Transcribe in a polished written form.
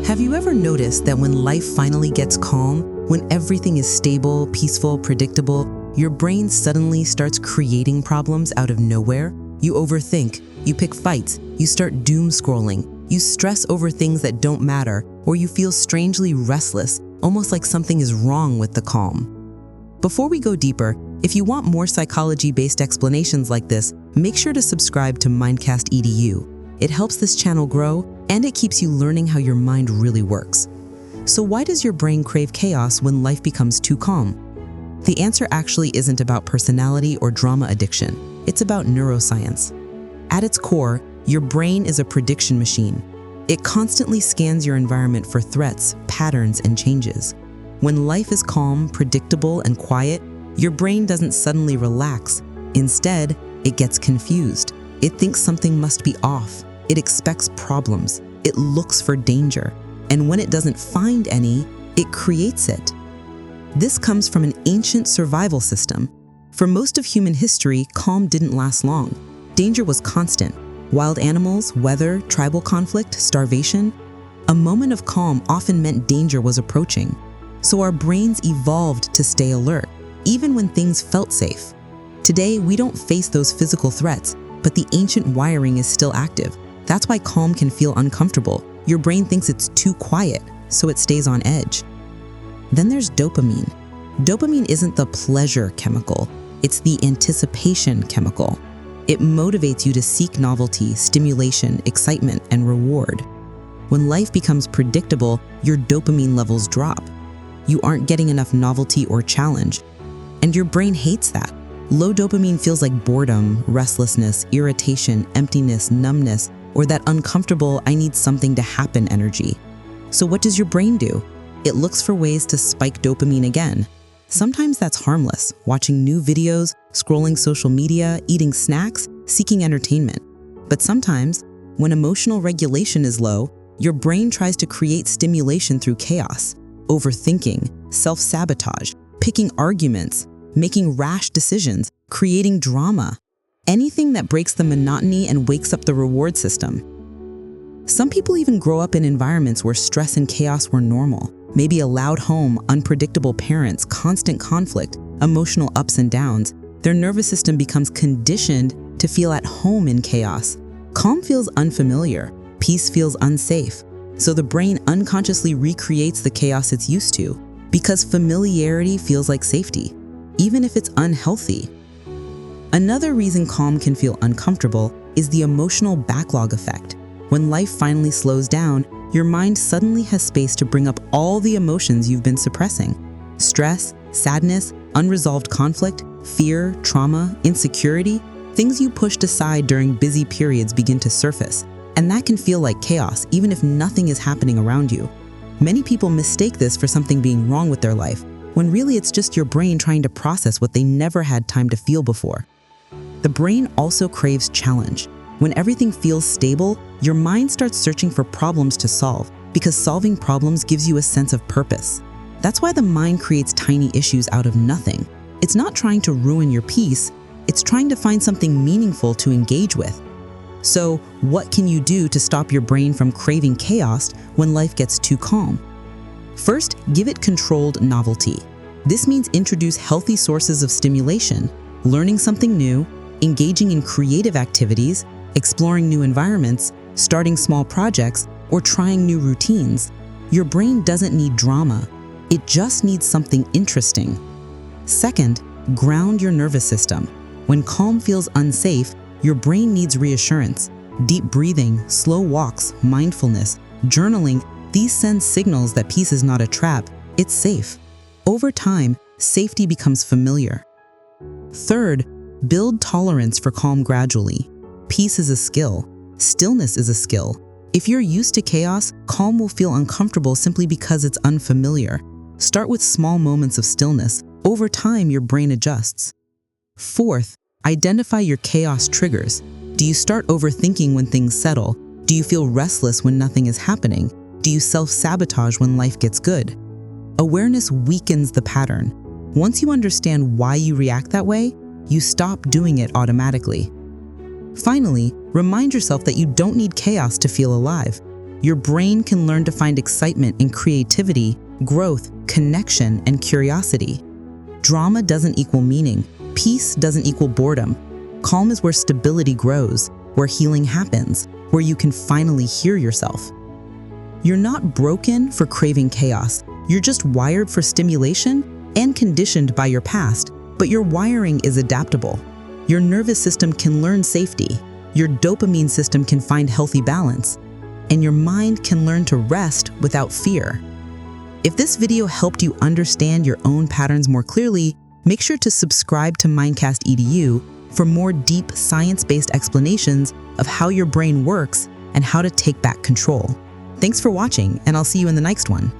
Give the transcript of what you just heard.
Have you ever noticed that when life finally gets calm, when everything is stable, peaceful, predictable, your brain suddenly starts creating problems out of nowhere? You overthink, you pick fights, you start doom scrolling, you stress over things that don't matter, or you feel strangely restless, almost like something is wrong with the calm. Before we go deeper, if you want more psychology-based explanations like this, make sure to subscribe to Mindcast EDU. It helps this channel grow, and it keeps you learning how your mind really works. So why does your brain crave chaos when life becomes too calm? The answer actually isn't about personality or drama addiction. It's about neuroscience. At its core, your brain is a prediction machine. It constantly scans your environment for threats, patterns, and changes. When life is calm, predictable, and quiet, your brain doesn't suddenly relax. Instead, it gets confused. It thinks something must be off. It expects problems. It looks for danger. And when it doesn't find any, it creates it. This comes from an ancient survival system. For most of human history, calm didn't last long. Danger was constant. Wild animals, weather, tribal conflict, starvation. A moment of calm often meant danger was approaching. So our brains evolved to stay alert, even when things felt safe. Today, we don't face those physical threats, but the ancient wiring is still active. That's why calm can feel uncomfortable. Your brain thinks it's too quiet, so it stays on edge. Then there's dopamine. Dopamine isn't the pleasure chemical, it's the anticipation chemical. It motivates you to seek novelty, stimulation, excitement, and reward. When life becomes predictable, your dopamine levels drop. You aren't getting enough novelty or challenge, and your brain hates that. Low dopamine feels like boredom, restlessness, irritation, emptiness, numbness, or that uncomfortable, I need something to happen energy. So what does your brain do? It looks for ways to spike dopamine again. Sometimes that's harmless, watching new videos, scrolling social media, eating snacks, seeking entertainment. But sometimes, when emotional regulation is low, your brain tries to create stimulation through chaos, overthinking, self-sabotage, picking arguments, making rash decisions, creating drama. Anything that breaks the monotony and wakes up the reward system. Some people even grow up in environments where stress and chaos were normal. Maybe a loud home, unpredictable parents, constant conflict, emotional ups and downs. Their nervous system becomes conditioned to feel at home in chaos. Calm feels unfamiliar, peace feels unsafe. So the brain unconsciously recreates the chaos it's used to, because familiarity feels like safety, even if it's unhealthy. Another reason calm can feel uncomfortable is the emotional backlog effect. When life finally slows down, your mind suddenly has space to bring up all the emotions you've been suppressing. Stress, sadness, unresolved conflict, fear, trauma, insecurity, things you pushed aside during busy periods begin to surface. And that can feel like chaos, even if nothing is happening around you. Many people mistake this for something being wrong with their life, when really it's just your brain trying to process what they never had time to feel before. The brain also craves challenge. When everything feels stable, your mind starts searching for problems to solve, because solving problems gives you a sense of purpose. That's why the mind creates tiny issues out of nothing. It's not trying to ruin your peace, it's trying to find something meaningful to engage with. So, what can you do to stop your brain from craving chaos when life gets too calm? First, give it controlled novelty. This means introduce healthy sources of stimulation, learning something new, engaging in creative activities, exploring new environments, starting small projects, or trying new routines. Your brain doesn't need drama. It just needs something interesting. Second, ground your nervous system. When calm feels unsafe, your brain needs reassurance. Deep breathing, slow walks, mindfulness, journaling, these send signals that peace is not a trap, it's safe. Over time, safety becomes familiar. Third, build tolerance for calm gradually. Peace is a skill. Stillness is a skill. If you're used to chaos, calm will feel uncomfortable simply because it's unfamiliar. Start with small moments of stillness. Over time, your brain adjusts. Fourth, identify your chaos triggers. Do you start overthinking when things settle? Do you feel restless when nothing is happening? Do you self-sabotage when life gets good? Awareness weakens the pattern. Once you understand why you react that way, you stop doing it automatically. Finally, remind yourself that you don't need chaos to feel alive. Your brain can learn to find excitement in creativity, growth, connection, and curiosity. Drama doesn't equal meaning. Peace doesn't equal boredom. Calm is where stability grows, where healing happens, where you can finally hear yourself. You're not broken for craving chaos. You're just wired for stimulation and conditioned by your past, but your wiring is adaptable. Your nervous system can learn safety. Your dopamine system can find healthy balance, and your mind can learn to rest without fear. If this video helped you understand your own patterns more clearly, make sure to subscribe to Mindcast EDU for more deep science-based explanations of how your brain works and how to take back control. Thanks for watching, and I'll see you in the next one.